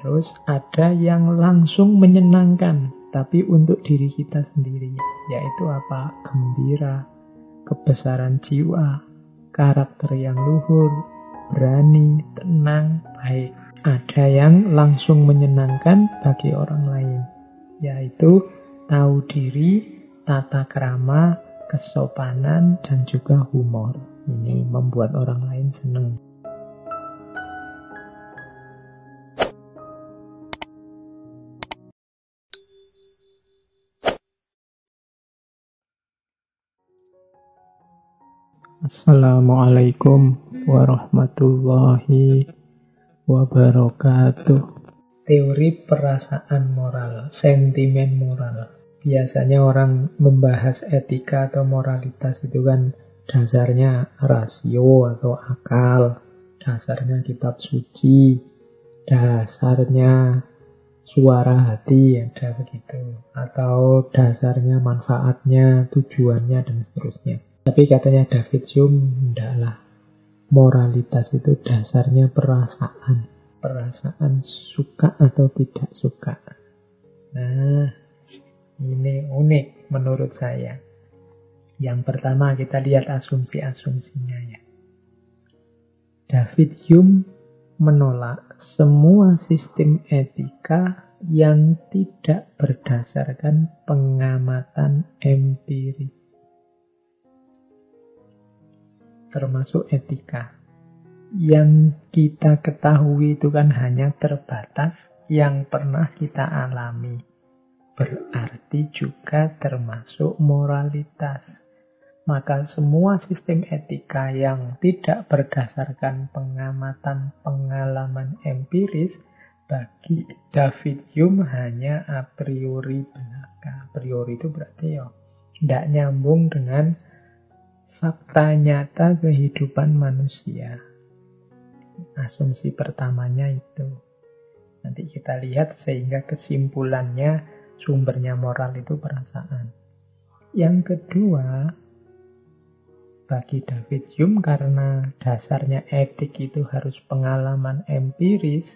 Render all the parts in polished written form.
Terus ada yang langsung menyenangkan, tapi untuk diri kita sendiri, yaitu apa? Gembira, kebesaran jiwa, karakter yang luhur, berani, tenang, baik. Ada yang langsung menyenangkan bagi orang lain, yaitu tahu diri, tata krama, kesopanan, dan juga humor. Ini membuat orang lain senang. Assalamualaikum warahmatullahi wabarakatuh. Teori perasaan moral, sentimen moral. Biasanya orang membahas etika atau moralitas itu kan dasarnya rasio atau akal, dasarnya kitab suci, dasarnya suara hati, ada begitu. Atau dasarnya manfaatnya, tujuannya, dan seterusnya. Tapi katanya David Hume, enggaklah. Moralitas itu dasarnya perasaan. Perasaan suka atau tidak suka. Nah, ini unik menurut saya. Yang pertama kita lihat asumsi-asumsinya ya. David Hume menolak semua sistem etika yang tidak berdasarkan pengamatan empiris. Termasuk etika. Yang kita ketahui itu kan hanya terbatas yang pernah kita alami. Berarti juga termasuk moralitas. Maka semua sistem etika yang tidak berdasarkan pengamatan pengalaman empiris bagi David Hume hanya a priori belaka. A priori itu berarti ya tidak nyambung dengan fakta nyata kehidupan manusia. Asumsi pertamanya itu. Nanti kita lihat sehingga kesimpulannya sumbernya moral itu perasaan. Yang kedua, bagi David Hume karena dasarnya etik itu harus pengalaman empiris,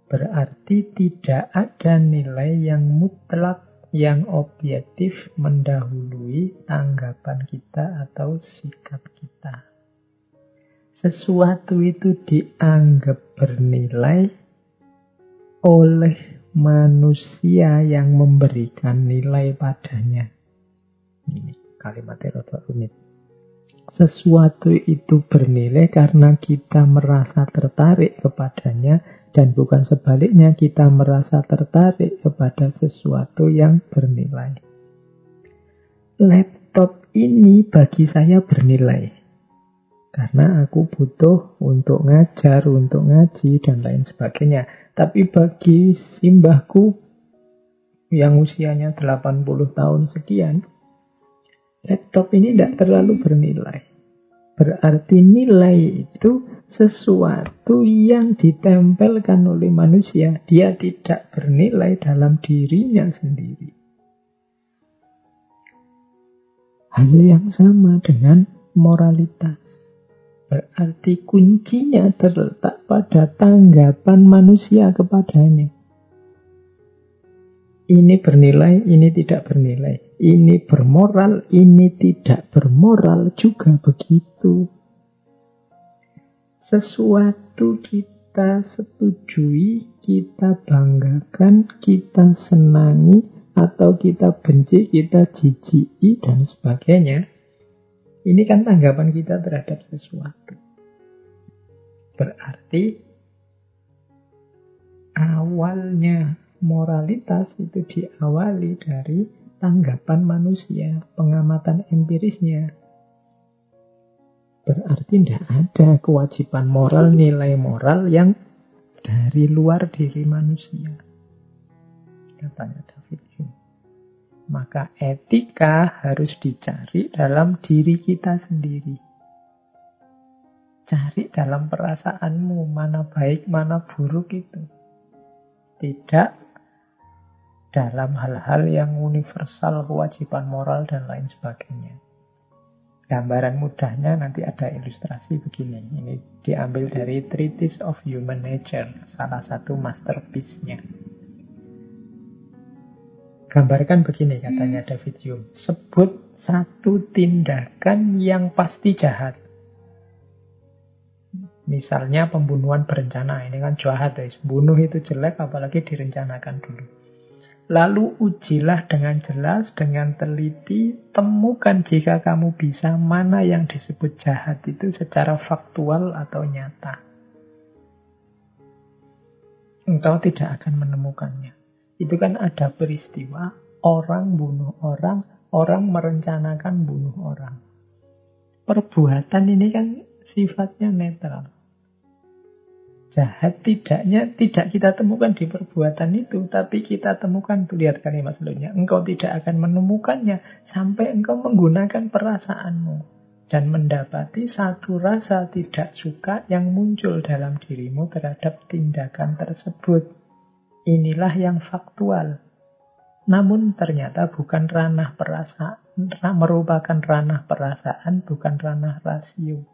berarti tidak ada nilai yang mutlak, yang objektif mendahului tanggapan kita atau sikap kita. Sesuatu itu dianggap bernilai oleh manusia yang memberikan nilai padanya. Ini kalimatnya rada rumit. Sesuatu itu bernilai karena kita merasa tertarik kepadanya dan bukan sebaliknya kita merasa tertarik kepada sesuatu yang bernilai. Laptop ini bagi saya bernilai. Karena aku butuh untuk ngajar, untuk ngaji, dan lain sebagainya. Tapi bagi simbahku yang usianya 80 tahun sekian, laptop ini tidak terlalu bernilai. Berarti nilai itu sesuatu yang ditempelkan oleh manusia. Dia tidak bernilai dalam dirinya sendiri. Hal yang sama dengan moralitas. Berarti kuncinya terletak pada tanggapan manusia kepadanya. Ini bernilai, ini tidak bernilai. Ini bermoral, ini tidak bermoral, juga begitu. Sesuatu kita setujui, kita banggakan, kita senangi, atau kita benci, kita jijiki, dan sebagainya. Ini kan tanggapan kita terhadap sesuatu. Berarti awalnya moralitas itu diawali dari tanggapan manusia, pengamatan empirisnya. Berarti tidak ada kewajiban moral, nilai moral yang dari luar diri manusia. Katanya David Hume. Maka etika harus dicari dalam diri kita sendiri. Cari dalam perasaanmu, mana baik, mana buruk itu. Tidak dalam hal-hal yang universal, kewajiban moral, dan lain sebagainya. Gambaran mudahnya nanti ada ilustrasi begini. Ini diambil dari Treatise of Human Nature, salah satu masterpiece-nya. Gambarkan begini katanya David Hume. Sebut satu tindakan yang pasti jahat. Misalnya pembunuhan berencana. Ini kan jahat, guys. Bunuh itu jelek, apalagi direncanakan dulu. Lalu ujilah dengan jelas, dengan teliti, temukan jika kamu bisa mana yang disebut jahat itu secara faktual atau nyata. Engkau tidak akan menemukannya. Itu kan ada peristiwa, orang bunuh orang, orang merencanakan bunuh orang. Perbuatan ini kan sifatnya netral. Jahat tidaknya tidak kita temukan di perbuatan itu, tapi kita temukan, tuh lihat kalimat selanjutnya, engkau tidak akan menemukannya sampai engkau menggunakan perasaanmu dan mendapati satu rasa tidak suka yang muncul dalam dirimu terhadap tindakan tersebut. Inilah yang faktual. Namun ternyata bukan ranah perasaan, merupakan ranah perasaan, bukan ranah rasio.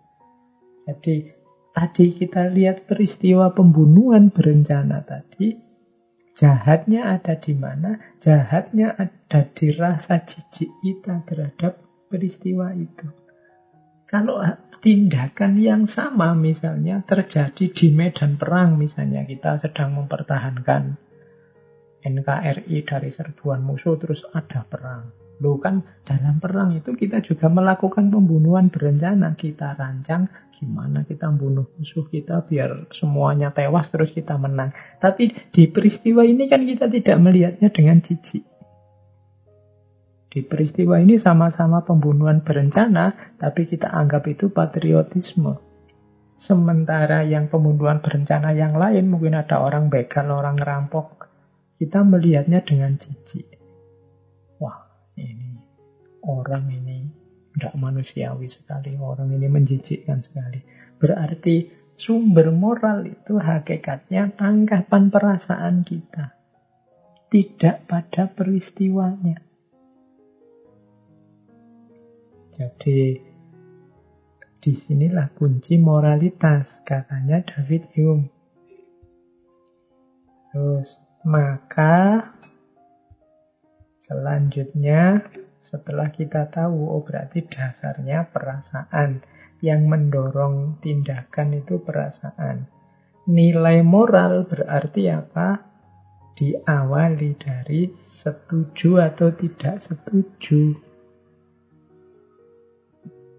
Jadi tadi kita lihat peristiwa pembunuhan berencana tadi, jahatnya ada di mana? Jahatnya ada di rasa jijik kita terhadap peristiwa itu. Kalau tindakan yang sama misalnya terjadi di medan perang, misalnya kita sedang mempertahankan NKRI dari serbuan musuh, terus ada perang. Loh kan dalam perang itu kita juga melakukan pembunuhan berencana. Kita rancang gimana kita membunuh musuh kita biar semuanya tewas terus kita menang. Tapi di peristiwa ini kan kita tidak melihatnya dengan jijik. Di peristiwa ini sama-sama pembunuhan berencana, tapi kita anggap itu patriotisme. Sementara yang pembunuhan berencana yang lain, mungkin ada orang begal, orang ngerampok, kita melihatnya dengan jijik. Wah, ini orang ini tidak manusiawi sekali, orang ini menjijikkan sekali. Berarti sumber moral itu hakikatnya tangkapan perasaan kita, tidak pada peristiwanya. Jadi disinilah kunci moralitas, katanya David Hume. Terus maka selanjutnya setelah kita tahu, oh berarti dasarnya perasaan. Yang mendorong tindakan itu perasaan. Nilai moral berarti apa? Diawali dari setuju atau tidak setuju.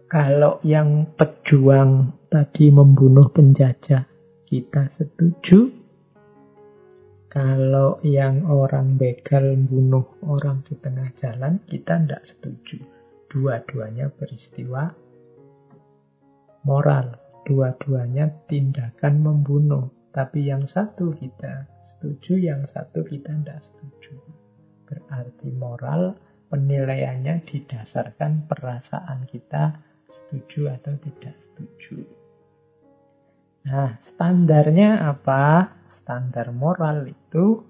Kalau yang pejuang tadi membunuh penjajah, kita setuju. Kalau yang orang begal bunuh orang di tengah jalan, kita tidak setuju. Dua-duanya peristiwa moral. Dua-duanya tindakan membunuh. Tapi yang satu kita setuju, yang satu kita tidak setuju. Berarti moral penilaiannya didasarkan perasaan kita setuju atau tidak setuju. Nah, standarnya apa? Standar moral itu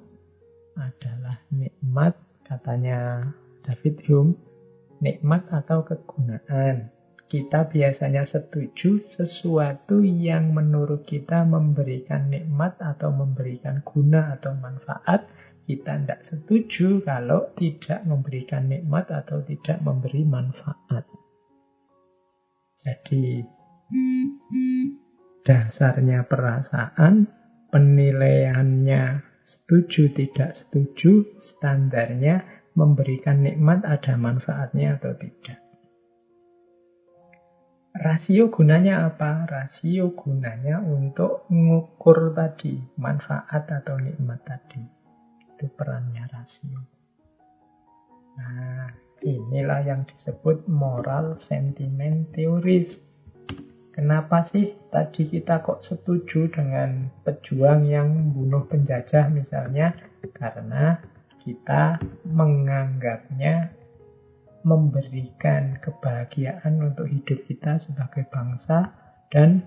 adalah nikmat, katanya David Hume, nikmat atau kegunaan. Kita biasanya setuju sesuatu yang menurut kita memberikan nikmat atau memberikan guna atau manfaat. Kita tidak setuju kalau tidak memberikan nikmat atau tidak memberi manfaat. Jadi dasarnya perasaan, penilaiannya setuju tidak setuju, standarnya memberikan nikmat ada manfaatnya atau tidak. Rasio gunanya apa? Rasio gunanya untuk mengukur tadi, manfaat atau nikmat tadi. Itu perannya rasio. Nah, inilah yang disebut moral sentiment theories. Kenapa sih tadi kita kok setuju dengan pejuang yang bunuh penjajah misalnya? Karena kita menganggapnya memberikan kebahagiaan untuk hidup kita sebagai bangsa dan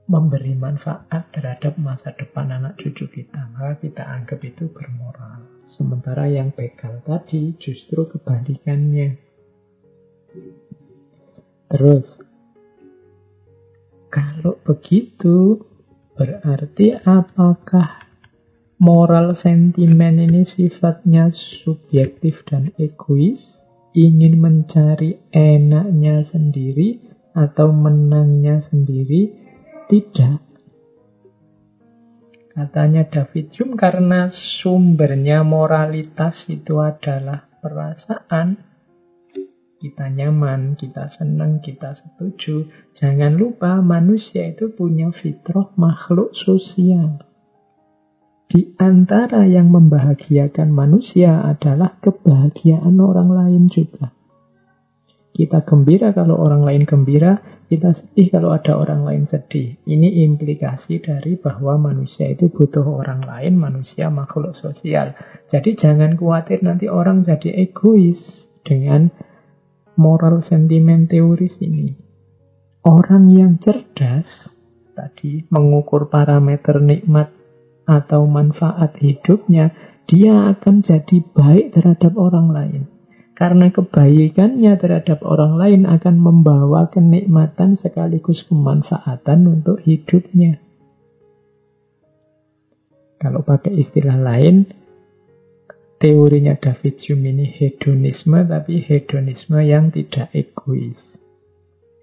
memberi manfaat terhadap masa depan anak cucu kita. Maka kita anggap itu bermoral. Sementara yang begal tadi justru kebalikannya. Terus, kalau begitu, berarti apakah moral sentimen ini sifatnya subjektif dan egois? Ingin mencari enaknya sendiri atau menangnya sendiri? Tidak. Katanya David Hume, karena sumbernya moralitas itu adalah perasaan. Kita nyaman, kita senang, kita setuju. Jangan lupa manusia itu punya fitrah makhluk sosial. Di antara yang membahagiakan manusia adalah kebahagiaan orang lain juga. Kita gembira kalau orang lain gembira, kita sedih kalau ada orang lain sedih. Ini implikasi dari bahwa manusia itu butuh orang lain, manusia makhluk sosial. Jadi jangan khawatir nanti orang jadi egois dengan moral sentimen teoris ini. Orang yang cerdas tadi mengukur parameter nikmat atau manfaat hidupnya, dia akan jadi baik terhadap orang lain. Karena kebaikannya terhadap orang lain akan membawa kenikmatan sekaligus kemanfaatan untuk hidupnya. Kalau pakai istilah lain, teorinya David Hume ini hedonisme, tapi hedonisme yang tidak egois.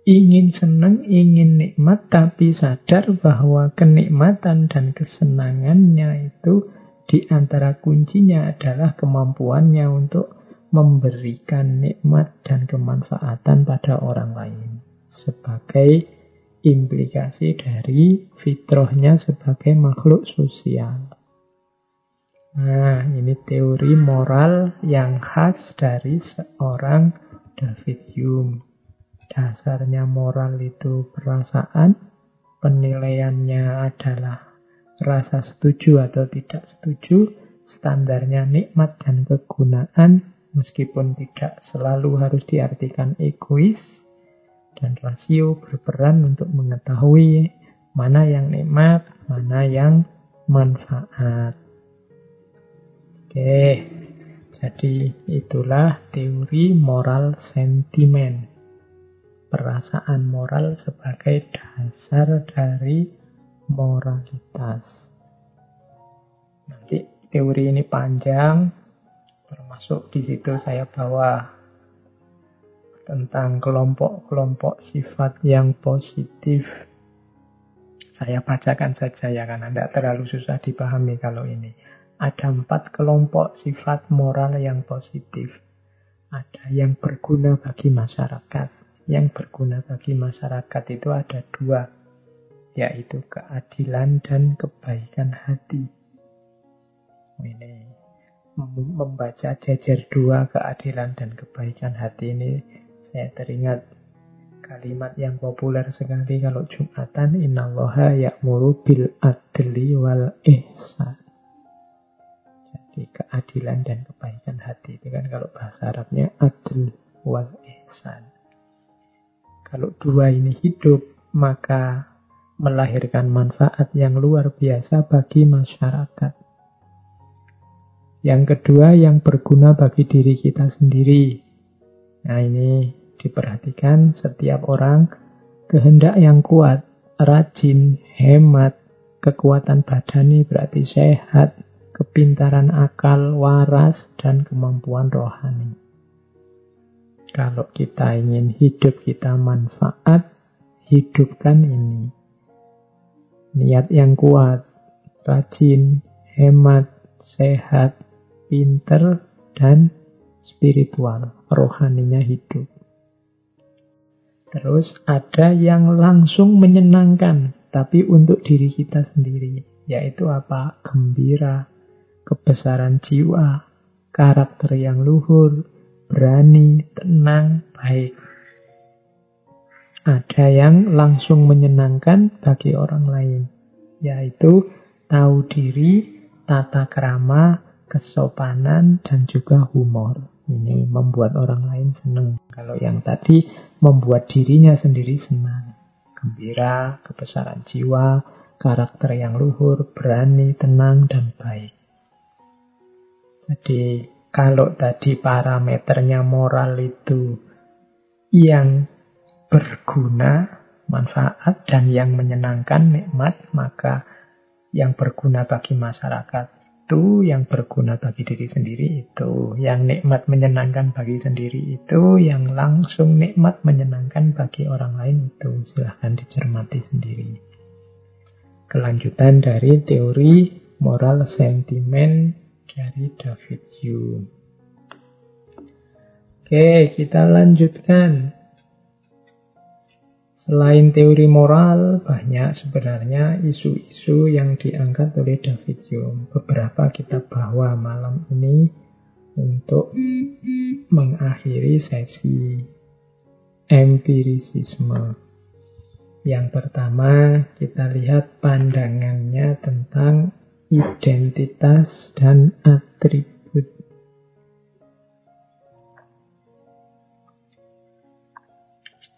Ingin senang, ingin nikmat, tapi sadar bahwa kenikmatan dan kesenangannya itu di antara kuncinya adalah kemampuannya untuk memberikan nikmat dan kemanfaatan pada orang lain. Sebagai implikasi dari fitrahnya sebagai makhluk sosial. Nah, ini teori moral yang khas dari seorang David Hume. Dasarnya moral itu perasaan, penilaiannya adalah rasa setuju atau tidak setuju, standarnya nikmat dan kegunaan, meskipun tidak selalu harus diartikan egois, dan rasio berperan untuk mengetahui mana yang nikmat, mana yang manfaat. Oke, jadi itulah teori moral sentimen. Perasaan moral sebagai dasar dari moralitas. Nanti teori ini panjang, termasuk di situ saya bawa tentang kelompok-kelompok sifat yang positif. Saya bacakan saja ya, karena tidak terlalu susah dipahami kalau ini. Ada 4 kelompok sifat moral yang positif. Ada yang berguna bagi masyarakat. Yang berguna bagi masyarakat itu ada 2, yaitu keadilan dan kebaikan hati. Ini membaca jejer 2 keadilan dan kebaikan hati ini, saya teringat kalimat yang populer sekali kalau Jumatan, innallaha ya'muru bil adli wal ihsan. Jadi keadilan dan kebaikan hati itu kan kalau bahasa Arabnya adl wal ihsan. Kalau 2 ini hidup, maka melahirkan manfaat yang luar biasa bagi masyarakat. Yang kedua, yang berguna bagi diri kita sendiri. Nah, ini diperhatikan setiap orang, kehendak yang kuat, rajin, hemat, kekuatan badani berarti sehat, kepintaran akal, waras, dan kemampuan rohani. Kalau kita ingin hidup kita manfaat, hidupkan ini. Niat yang kuat, rajin, hemat, sehat, pinter, dan spiritual. Rohaninya hidup. Terus ada yang langsung menyenangkan, tapi untuk diri kita sendiri. Yaitu apa? Gembira, kebesaran jiwa, karakter yang luhur, berani, tenang, baik. Ada yang langsung menyenangkan bagi orang lain, yaitu tahu diri, tata krama, kesopanan, dan juga humor. Ini membuat orang lain senang. Kalau yang tadi membuat dirinya sendiri senang. Gembira, kebesaran jiwa, karakter yang luhur, berani, tenang, dan baik. Jadi kalau tadi parameternya moral itu yang berguna, manfaat, dan yang menyenangkan, nikmat, maka yang berguna bagi masyarakat itu, yang berguna bagi diri sendiri itu, yang nikmat menyenangkan bagi sendiri itu, yang langsung nikmat menyenangkan bagi orang lain itu. Silahkan dicermati sendiri. Kelanjutan dari teori moral sentimen dari David Hume. Oke, kita lanjutkan. Selain teori moral, banyak sebenarnya isu-isu yang diangkat oleh David Hume. Beberapa kita bawa malam ini untuk mengakhiri sesi empirisisme. Yang pertama, kita lihat pandangannya tentang identitas dan atribut.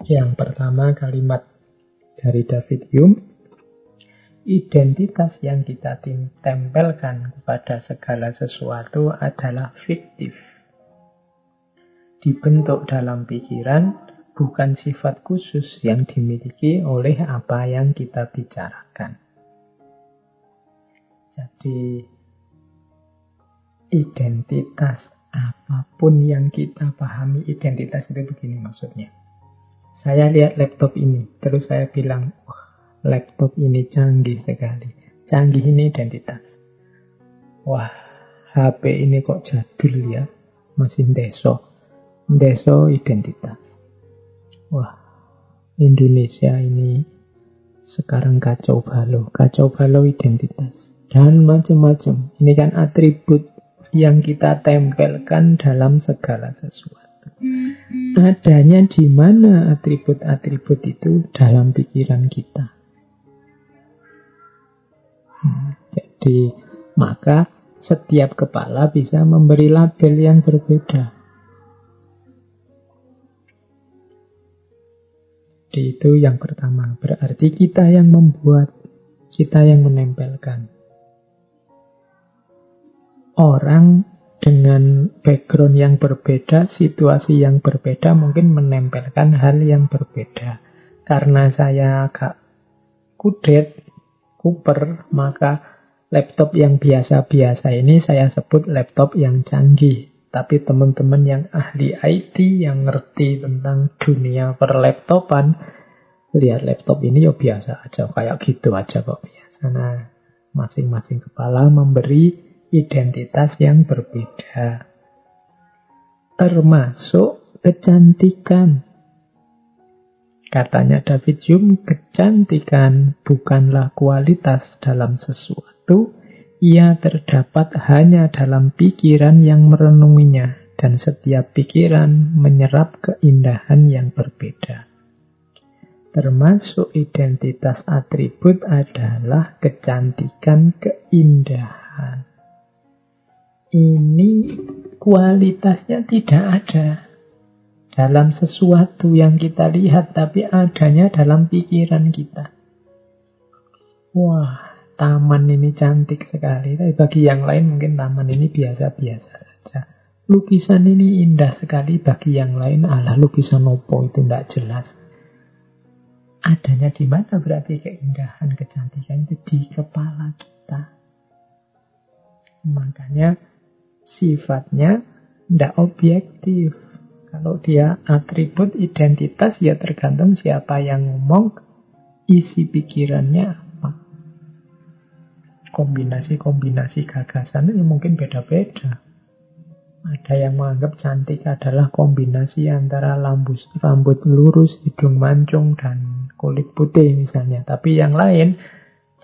Yang pertama, kalimat dari David Hume. Identitas yang kita tempelkan kepada segala sesuatu adalah fiktif. Dibentuk dalam pikiran, bukan sifat khusus yang dimiliki oleh apa yang kita bicarakan. Jadi, identitas apapun yang kita pahami, identitas itu begini maksudnya. Saya lihat laptop ini, terus saya bilang, wah, laptop ini canggih sekali. Canggih ini identitas. Wah, HP ini kok jadul ya, masih ndeso. Ndeso identitas. Wah, Indonesia ini sekarang kacau balau identitas. Dan macam-macam. Ini kan atribut yang kita tempelkan dalam segala sesuatu. Adanya di mana atribut-atribut itu dalam pikiran kita. Jadi, maka setiap kepala bisa memberi label yang berbeda. Jadi itu yang pertama. Berarti kita yang membuat, kita yang menempelkan. Orang dengan background yang berbeda, situasi yang berbeda, mungkin menempelkan hal yang berbeda. Karena saya agak kuper, maka laptop yang biasa-biasa ini saya sebut laptop yang canggih. Tapi teman-teman yang ahli IT, yang ngerti tentang dunia perlaptopan, lihat laptop ini ya biasa aja, kayak gitu aja kok biasa. Nah, masing-masing kepala memberi identitas yang berbeda. Termasuk kecantikan. Katanya David Hume, kecantikan bukanlah kualitas dalam sesuatu. Ia terdapat hanya dalam pikiran yang merenunginya. Dan setiap pikiran menyerap keindahan yang berbeda. Termasuk identitas atribut adalah kecantikan, keindahan. Ini kualitasnya tidak ada dalam sesuatu yang kita lihat, tapi adanya dalam pikiran kita. Wah, taman ini cantik sekali. Tapi bagi yang lain mungkin taman ini biasa-biasa saja. Lukisan ini indah sekali. Bagi yang lain, alah lukisan opo itu tidak jelas. Adanya di mana berarti keindahan, kecantikan itu di kepala kita. Makanya sifatnya tidak objektif. Kalau dia atribut identitas, ya tergantung siapa yang ngomong, isi pikirannya apa. Kombinasi-kombinasi gagasan itu mungkin beda-beda. Ada yang menganggap cantik adalah kombinasi antara rambut lurus, hidung mancung, dan kulit putih misalnya. Tapi yang lain,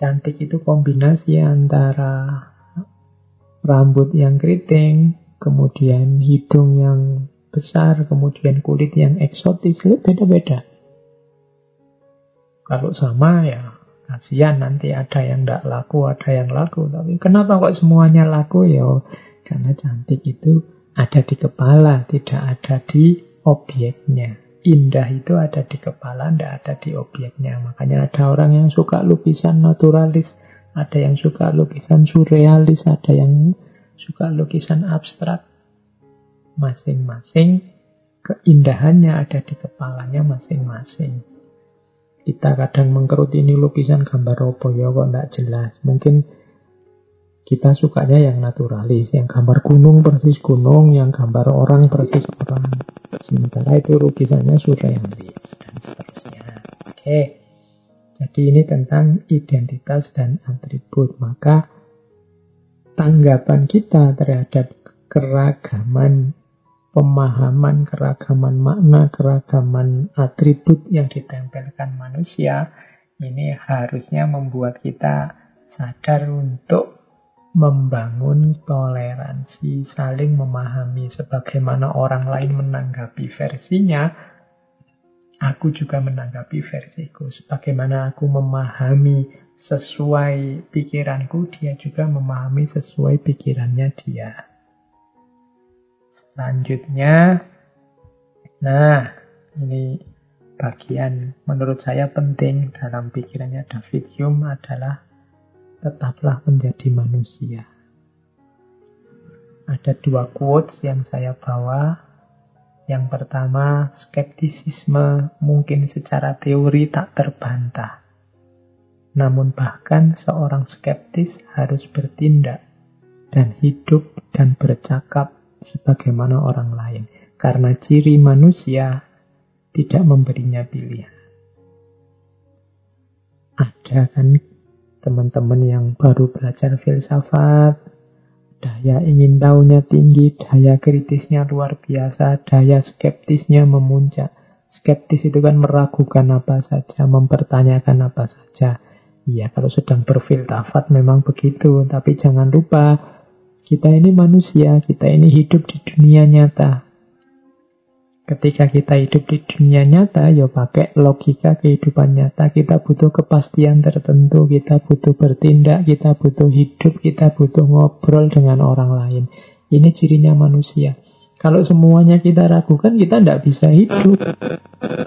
cantik itu kombinasi antara rambut yang keriting, kemudian hidung yang besar, kemudian kulit yang eksotis. Beda-beda. Kalau sama ya kasihan, nanti ada yang tidak laku, ada yang laku. Tapi kenapa kok semuanya laku? Ya karena cantik itu ada di kepala, tidak ada di objeknya. Indah itu ada di kepala, tidak ada di objeknya. Makanya ada orang yang suka lukisan naturalis, ada yang suka lukisan surrealis, ada yang suka lukisan abstrak. Masing-masing keindahannya ada di kepalanya masing-masing. Kita kadang mengkerut ini lukisan gambar apa ya kok tidak jelas. Mungkin kita sukanya yang naturalis, yang gambar gunung persis gunung, yang gambar orang persis orang. Sementara itu lukisannya surrealis dan seterusnya. Oke. Jadi ini tentang identitas dan atribut. Maka tanggapan kita terhadap keragaman pemahaman, keragaman makna, keragaman atribut yang ditempelkan manusia, ini harusnya membuat kita sadar untuk membangun toleransi, saling memahami. Sebagaimana orang lain menanggapi versinya, aku juga menanggapi versiku. Sebagaimana aku memahami sesuai pikiranku, dia juga memahami sesuai pikirannya dia. Selanjutnya, nah ini bagian menurut saya penting dalam pikirannya David Hume adalah tetaplah menjadi manusia. Ada 2 quotes yang saya bawa. Yang pertama, skeptisisme mungkin secara teori tak terbantah. Namun bahkan seorang skeptis harus bertindak dan hidup dan bercakap sebagaimana orang lain. Karena ciri manusia tidak memberinya pilihan. Ada kan teman-teman yang baru belajar filsafat, daya ingin tahunya tinggi, daya kritisnya luar biasa, daya skeptisnya memuncak. Skeptis itu kan meragukan apa saja, mempertanyakan apa saja. Iya, kalau sedang berfilsafat memang begitu, tapi jangan lupa, kita ini manusia, kita ini hidup di dunia nyata. Ketika kita hidup di dunia nyata, ya pakai logika kehidupan nyata. Kita butuh kepastian tertentu, kita butuh bertindak, kita butuh hidup, kita butuh ngobrol dengan orang lain. Ini cirinya manusia. Kalau semuanya kita ragukan, kita tidak bisa hidup.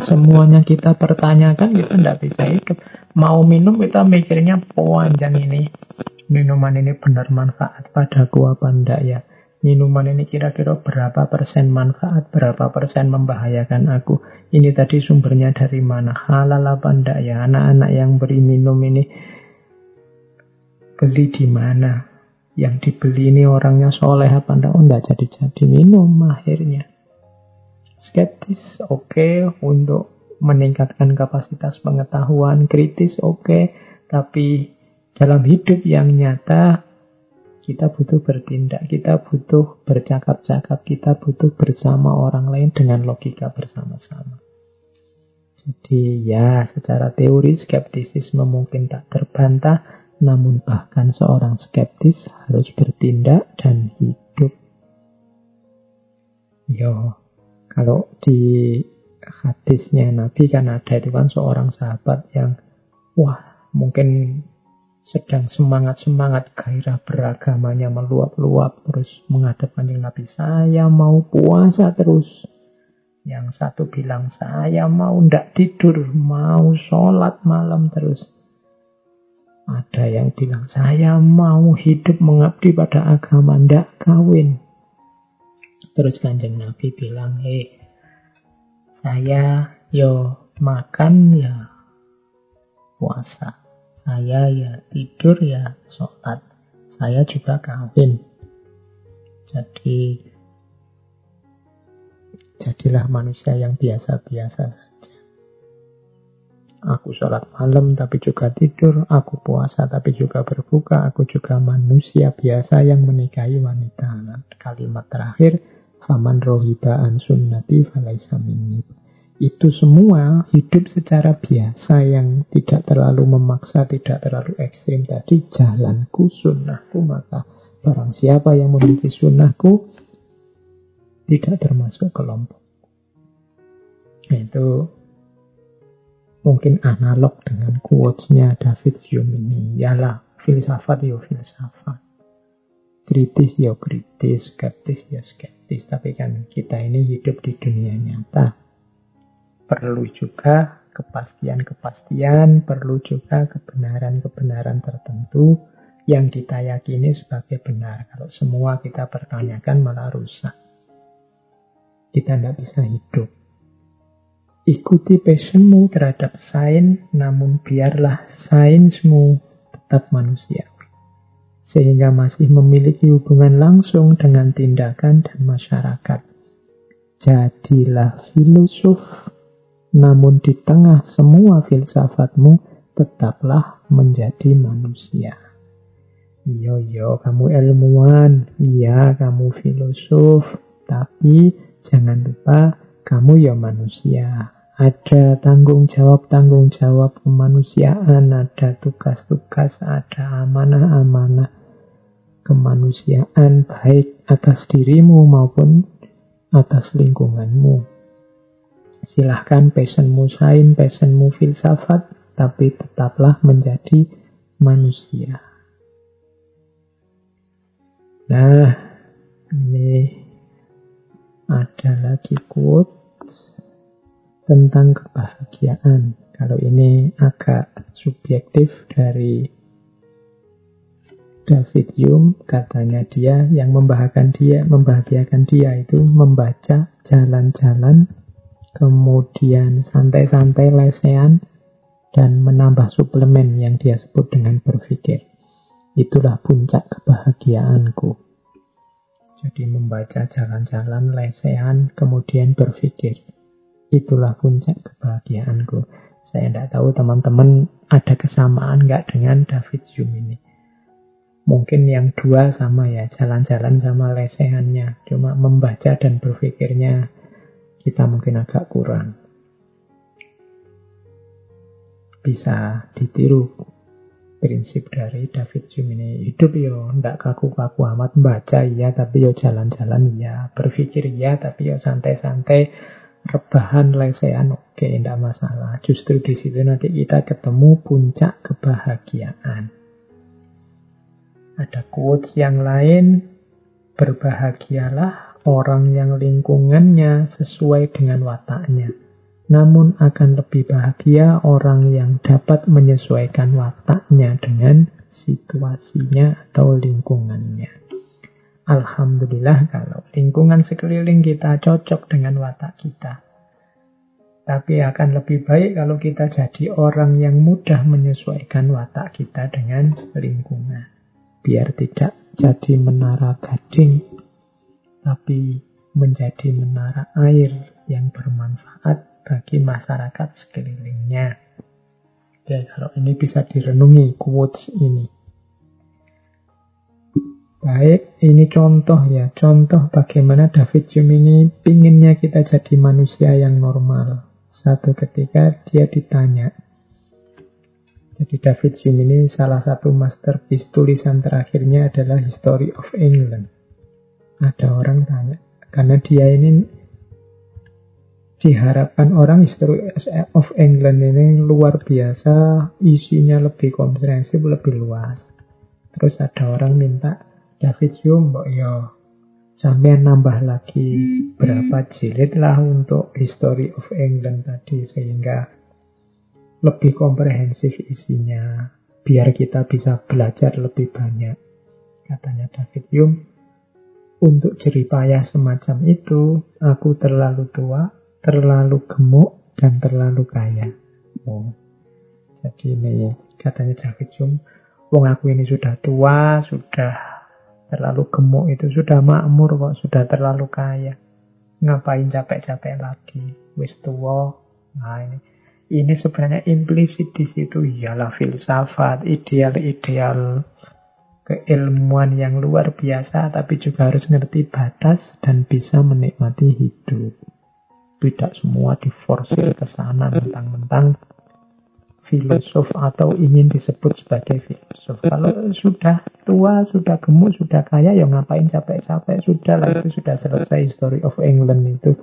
Semuanya kita pertanyakan, kita tidak bisa hidup. Mau minum, kita mikirnya, panjang ini. Minuman ini benar manfaat padaku apa enggak ya? Minuman ini kira-kira berapa persen manfaat, berapa persen membahayakan aku. Ini tadi sumbernya dari mana, halal apa enggak ya. Anak-anak yang beri minum ini beli di mana, yang dibeli ini orangnya soleh apa enggak. Oh enggak jadi-jadi minum akhirnya. Skeptis oke, untuk meningkatkan kapasitas pengetahuan. Kritis oke, tapi dalam hidup yang nyata kita butuh bertindak, kita butuh bercakap-cakap, kita butuh bersama orang lain dengan logika bersama-sama. Jadi ya, secara teori skeptisisme mungkin tak terbantah, namun bahkan seorang skeptis harus bertindak dan hidup. Yo, kalau di hadisnya Nabi kan ada itu kan seorang sahabat yang wah mungkin sedang semangat-semangat, gairah beragamanya meluap-luap, terus menghadap Kanjeng Nabi, saya mau puasa terus. Yang satu bilang, saya mau ndak tidur, mau sholat malam terus. Ada yang bilang, saya mau hidup mengabdi pada agama, ndak kawin. Terus Kanjeng Nabi bilang, saya yo makan ya puasa. Saya ya tidur ya sholat. Saya juga kawin. Jadi jadilah manusia yang biasa-biasa saja. Aku sholat malam tapi juga tidur. Aku puasa tapi juga berbuka. Aku juga manusia biasa yang menikahi wanita. Kalimat terakhir, faman rohiba an sunnati falaisa minni. Itu semua hidup secara biasa yang tidak terlalu memaksa, tidak terlalu ekstrim. Tadi jalanku, sunnahku, maka barang siapa yang memiliki sunnahku tidak termasuk kelompok. Itu mungkin analog dengan quotes-nya David Hume ini. Yalah, filsafat ya filsafat. Kritis ya kritis, skeptis ya skeptis. Tapi kan kita ini hidup di dunia nyata. Perlu juga kepastian-kepastian, perlu juga kebenaran-kebenaran tertentu yang kita yakini sebagai benar. Kalau semua kita pertanyakan malah rusak. kita tidak bisa hidup. Ikuti passionmu terhadap sains, namun biarlah sainsmu tetap manusia. Sehingga masih memiliki hubungan langsung dengan tindakan dan masyarakat. Jadilah filosof, namun di tengah semua filsafatmu, tetaplah menjadi manusia. Iya, kamu ilmuwan, iya kamu filosof, tapi jangan lupa kamu ya manusia. Ada tanggung jawab kemanusiaan, ada tugas-tugas, ada amanah-amanah kemanusiaan, baik atas dirimu maupun atas lingkunganmu. Silahkan passionmu sains, passionmu filsafat, tapi tetaplah menjadi manusia. Nah, ini ada lagi quote tentang kebahagiaan. Kalau ini agak subjektif dari David Hume, katanya dia yang membahagiakan dia itu membaca, jalan-jalan, kemudian santai-santai lesehan, dan menambah suplemen yang dia sebut dengan berpikir. Itulah puncak kebahagiaanku. Jadi membaca, jalan-jalan, lesehan, kemudian berpikir. Itulah puncak kebahagiaanku. Saya tidak tahu teman-teman ada kesamaan nggak dengan David Hume ini. Mungkin yang dua sama ya, jalan-jalan sama lesehannya. Cuma membaca dan berpikirnya kita mungkin agak kurang. Bisa ditiru prinsip dari David Hume ini. Hidup yo ndak kaku-kaku amat, baca iya tapi yo jalan-jalan iya, berpikir iya tapi yo santai-santai, rebahan lesehan oke, ndak masalah. Justru di situ nanti kita ketemu puncak kebahagiaan. Ada quotes yang lain, berbahagialah orang yang lingkungannya sesuai dengan wataknya. Namun akan lebih bahagia orang yang dapat menyesuaikan wataknya dengan situasinya atau lingkungannya. Alhamdulillah kalau lingkungan sekeliling kita cocok dengan watak kita. Tapi akan lebih baik kalau kita jadi orang yang mudah menyesuaikan watak kita dengan lingkungan. Biar tidak jadi menara gading, tapi menjadi menara air yang bermanfaat bagi masyarakat sekelilingnya. Oke, kalau ini bisa direnungi quotes ini. Baik, ini contoh ya. Contoh bagaimana David Hume ini pinginnya kita jadi manusia yang normal. Satu ketika dia ditanya. Jadi David Hume ini salah satu masterpiece tulisan terakhirnya adalah History of England. Ada orang tanya, karena dia ini diharapkan orang History of England ini luar biasa, isinya lebih komprehensif, lebih luas. Terus ada orang minta, David Hume, mbok yo sampean nambah lagi berapa jilid lah untuk History of England tadi, sehingga lebih komprehensif isinya, biar kita bisa belajar lebih banyak. Katanya David Hume, untuk jeripayah semacam itu, aku terlalu tua, terlalu gemuk, dan terlalu kaya. Oh, jadi ini katanya David Hume, wong aku ini sudah tua, sudah terlalu gemuk, itu sudah makmur kok, sudah terlalu kaya. Ngapain capek-capek lagi? Wis tua. Nah ini sebenarnya implisit di situ, ialah filsafat, ideal-ideal keilmuan yang luar biasa, tapi juga harus ngerti batas dan bisa menikmati hidup. Tidak semua diforsir ke sana mentang-mentang filosof atau ingin disebut sebagai filosof. Kalau sudah tua, sudah gemuk, sudah kaya, ya ngapain capek-capek? Sudah lah, itu sudah selesai History of England itu.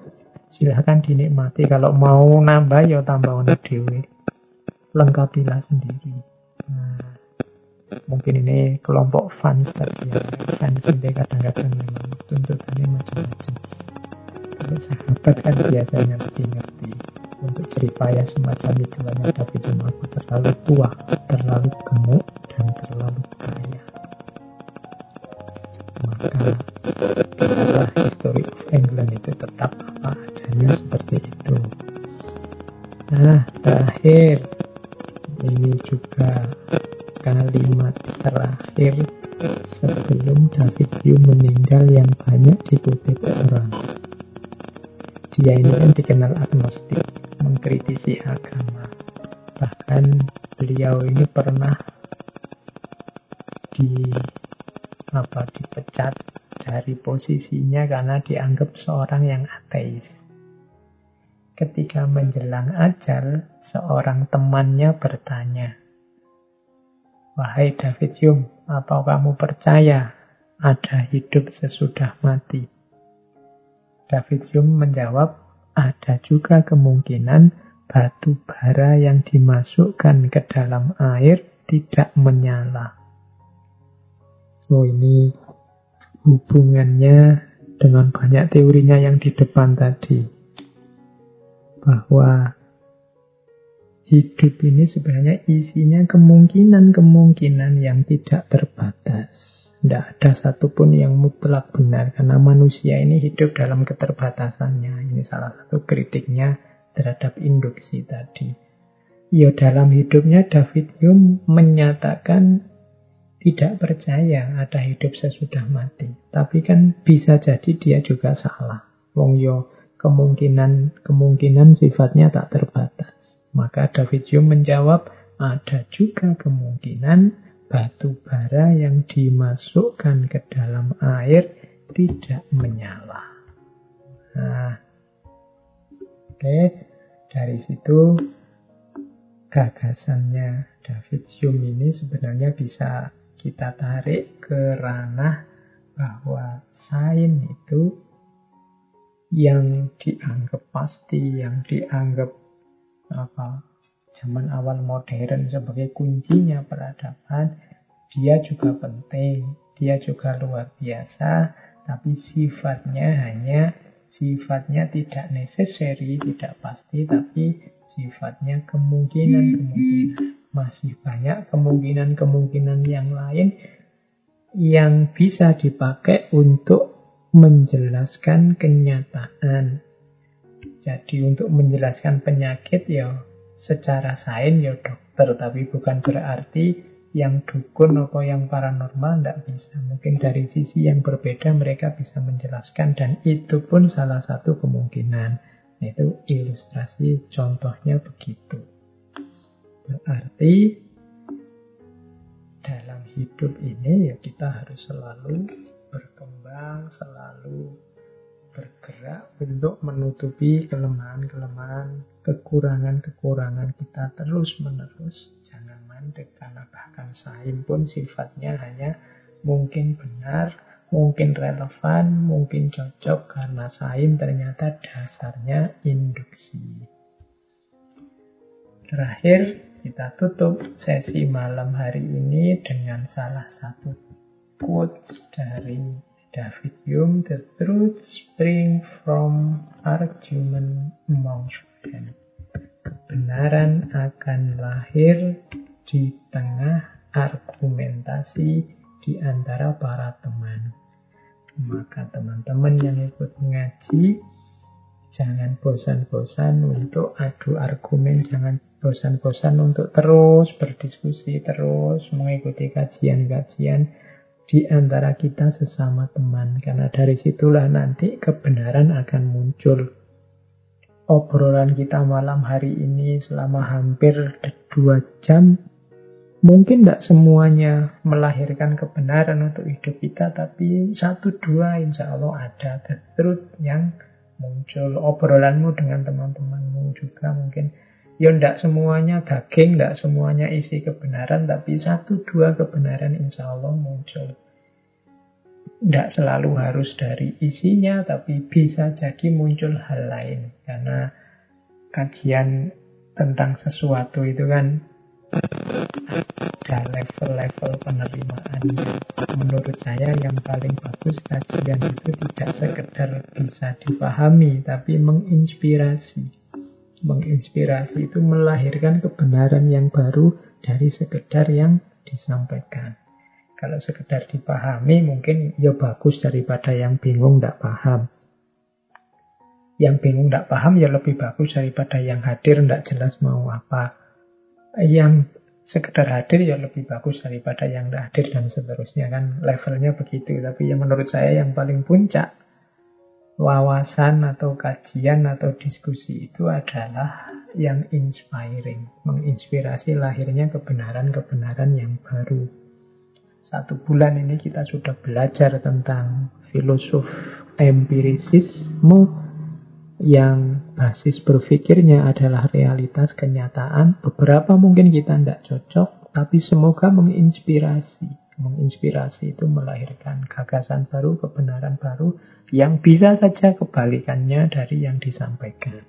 Silahkan dinikmati. Kalau mau nambah, ya tambah ono dhewe. Lengkapilah sendiri. Nah, mungkin ini kelompok fans tadi ya. Fans ini kadang-kadang memang tuntutannya macam-macam. Kalau sahabat kan biasanya lebih ngerti. Untuk jeripayah semacam itu hanya David Hume, aku terlalu tua, terlalu gemuk, dan terlalu kaya. maka biarlah History of England itu tetap apa adanya seperti itu. Nah, terakhir, ini juga kalimat terakhir sebelum David Hume meninggal yang banyak dikutip orang. Dia ini kan dikenal agnostik, mengkritisi agama. Bahkan beliau ini pernah dipecat dari posisinya karena dianggap seorang yang ateis. Ketika menjelang ajal, seorang temannya bertanya, "Wahai David Hume, apa kamu percaya ada hidup sesudah mati?" David Hume menjawab, "Ada juga kemungkinan batu bara yang dimasukkan ke dalam air tidak menyala." Oh, ini hubungannya dengan banyak teorinya yang di depan tadi. Bahwa hidup ini sebenarnya isinya kemungkinan-kemungkinan yang tidak terbatas. Tidak ada satupun yang mutlak benar, karena manusia ini hidup dalam keterbatasannya. Ini salah satu kritiknya terhadap induksi tadi. Ya, dalam hidupnya David Hume menyatakan tidak percaya ada hidup sesudah mati. Tapi kan bisa jadi dia juga salah. Wong yo kemungkinan sifatnya tak terbatas. Maka David Hume menjawab, ada juga kemungkinan batu bara yang dimasukkan ke dalam air tidak menyala. Nah, oke, dari situ gagasannya David Hume ini sebenarnya bisa kita tarik ke ranah bahwa sains itu yang dianggap pasti, yang dianggap zaman awal modern sebagai kuncinya peradaban, dia juga penting, dia juga luar biasa, tapi sifatnya tidak necessary, tidak pasti, tapi sifatnya kemungkinan. Masih banyak kemungkinan yang lain yang bisa dipakai untuk menjelaskan kenyataan. Jadi untuk menjelaskan penyakit ya secara sains ya dokter, tapi bukan berarti yang dukun atau yang paranormal tidak bisa. Mungkin dari sisi yang berbeda mereka bisa menjelaskan, dan itu pun salah satu kemungkinan. Itu ilustrasi contohnya begitu. Berarti dalam hidup ini ya kita harus selalu berkembang, selalu bergerak untuk menutupi kelemahan-kelemahan, kekurangan-kekurangan kita terus-menerus. Jangan mandek, karena bahkan sains pun sifatnya hanya mungkin benar, mungkin relevan, mungkin cocok, karena sains ternyata dasarnya induksi. Terakhir, kita tutup sesi malam hari ini dengan salah satu quotes dari David Hume, "The truth springs from argument among friends." Kebenaran akan lahir di tengah argumentasi di antara para teman. Maka teman-teman yang ikut ngaji, jangan bosan-bosan untuk adu argumen, jangan bosan-bosan untuk terus berdiskusi, terus mengikuti kajian-kajian di antara kita sesama teman. Karena dari situlah nanti kebenaran akan muncul. Obrolan kita malam hari ini selama hampir 2 jam, mungkin tidak semuanya melahirkan kebenaran untuk hidup kita, tapi 1-2 insya Allah ada the truth yang muncul. Obrolanmu dengan teman-temanmu juga mungkin ya tidak semuanya daging, tidak semuanya isi kebenaran, tapi 1-2 kebenaran insya Allah muncul. Tidak selalu harus dari isinya, tapi bisa jadi muncul hal lain. Karena kajian tentang sesuatu itu kan ada level-level penerimaannya. Menurut saya yang paling bagus kajian itu tidak sekedar bisa dipahami, tapi menginspirasi. Menginspirasi itu melahirkan kebenaran yang baru dari sekedar yang disampaikan. Kalau sekedar dipahami mungkin ya bagus daripada yang bingung tidak paham. Yang bingung tidak paham ya lebih bagus daripada yang hadir tidak jelas mau apa. Yang sekedar hadir ya lebih bagus daripada yang tidak hadir dan seterusnya, kan levelnya begitu. Tapi yang menurut saya yang paling puncak wawasan atau kajian atau diskusi itu adalah yang inspiring, menginspirasi lahirnya kebenaran-kebenaran yang baru. 1 bulan ini kita sudah belajar tentang filosof empirisisme yang basis berpikirnya adalah realitas kenyataan. Beberapa mungkin kita tidak cocok, tapi semoga menginspirasi. Menginspirasi itu melahirkan gagasan baru, kebenaran baru, yang bisa saja kebalikannya dari yang disampaikan.